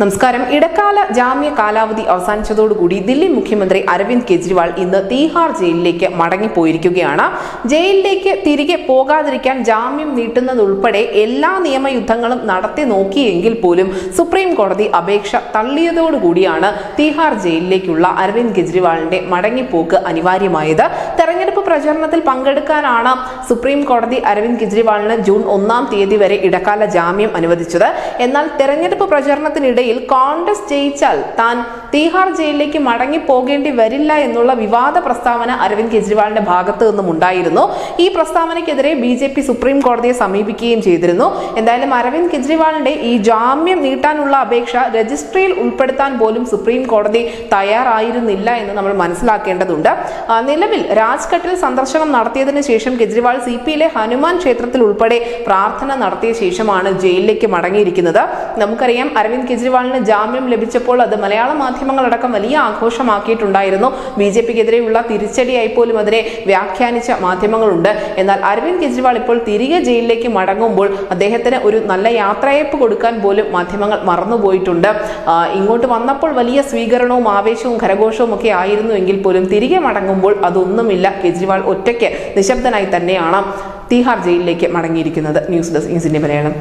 നമസ്കാരം. ഇടക്കാല ജാമ്യ കാലാവധി അവസാനിച്ചതോടുകൂടി ദില്ലി മുഖ്യമന്ത്രി അരവിന്ദ് കെജ്രിവാൾ ഇന്ന് തീഹാർ ജയിലിലേക്ക് മടങ്ങിപ്പോയിരിക്കുകയാണ്. ജയിലിലേക്ക് തിരികെ പോകാതിരിക്കാൻ ജാമ്യം നീട്ടുന്നതുൾപ്പെടെ എല്ലാ നിയമയുദ്ധങ്ങളും നടത്തി നോക്കിയെങ്കിൽ പോലും സുപ്രീം കോടതി അപേക്ഷ തള്ളിയതോടുകൂടിയാണ് തീഹാർ ജയിലിലേക്കുള്ള അരവിന്ദ് കെജ്രിവാളിന്റെ മടങ്ങിപ്പോക്ക് അനിവാര്യമായത്. തെരഞ്ഞെടുപ്പ് പ്രചരണത്തിൽ പങ്കെടുക്കാനാണ് സുപ്രീം കോടതി അരവിന്ദ് കെജ്രിവാളിന് ജൂൺ 1-ാം തീയതി വരെ ഇടക്കാല ജാമ്യം അനുവദിച്ചത്. എന്നാൽ തെരഞ്ഞെടുപ്പ് പ്രചരണത്തിനിടെ കോൺഗ്രസ് ജയിച്ചാൽ താൻ തീഹാർ ജയിലിലേക്ക് മടങ്ങി പോകേണ്ടി വരില്ല എന്നുള്ള വിവാദ പ്രസ്താവന അരവിന്ദ് കെജ്രിവാളിന്റെ ഭാഗത്തു നിന്നും ഉണ്ടായിരുന്നു. ഈ പ്രസ്താവനയ്ക്കെതിരെ BJP സുപ്രീം കോടതിയെ സമീപിക്കുകയും ചെയ്തിരുന്നു. എന്തായാലും അരവിന്ദ് കെജ്രിവാളിന്റെ ഈ ജാമ്യം നീട്ടാനുള്ള അപേക്ഷ രജിസ്ട്രിയിൽ ഉൾപ്പെടുത്താൻ പോലും സുപ്രീം കോടതി തയ്യാറായിരുന്നില്ല എന്ന് നമ്മൾ മനസ്സിലാക്കേണ്ടതുണ്ട്. നിലവിൽ രാജ്ഘട്ടിൽ സന്ദർശനം നടത്തിയതിനു ശേഷം കെജ്രിവാൾ CPയിലെ ഹനുമാൻ ക്ഷേത്രത്തിൽ ഉൾപ്പെടെ പ്രാർത്ഥന നടത്തിയ ശേഷമാണ് ജയിലിലേക്ക് മടങ്ങിയിരിക്കുന്നത്. നമുക്കറിയാം, അരവിന്ദ് കെജ്രിവാളിന് ജാമ്യം ലഭിച്ചപ്പോൾ അത് മലയാള മാധ്യമങ്ങളടക്കം വലിയ ആഘോഷമാക്കിയിട്ടുണ്ടായിരുന്നു. BJPക്കെതിരെയുള്ള തിരിച്ചടിയായി പോലും അതിനെ വ്യാഖ്യാനിച്ച മാധ്യമങ്ങളുണ്ട്. എന്നാൽ അരവിന്ദ് കെജ്രിവാൾ ഇപ്പോൾ തിരികെ ജയിലിലേക്ക് മടങ്ങുമ്പോൾ അദ്ദേഹത്തിന് ഒരു നല്ല യാത്രയയപ്പ് കൊടുക്കാൻ പോലും മാധ്യമങ്ങൾ മറന്നുപോയിട്ടുണ്ട്. ഇങ്ങോട്ട് വന്നപ്പോൾ വലിയ സ്വീകരണവും ആവേശവും ഖരഘോഷവും ഒക്കെ ആയിരുന്നു എങ്കിൽ പോലും തിരികെ മടങ്ങുമ്പോൾ അതൊന്നുമില്ല. കെജ്രിവാൾ ഒറ്റയ്ക്ക് നിശബ്ദനായി തന്നെയാണ് തീഹാർ ജയിലിലേക്ക് മടങ്ങിയിരിക്കുന്നത്. News desk news India Malayalam.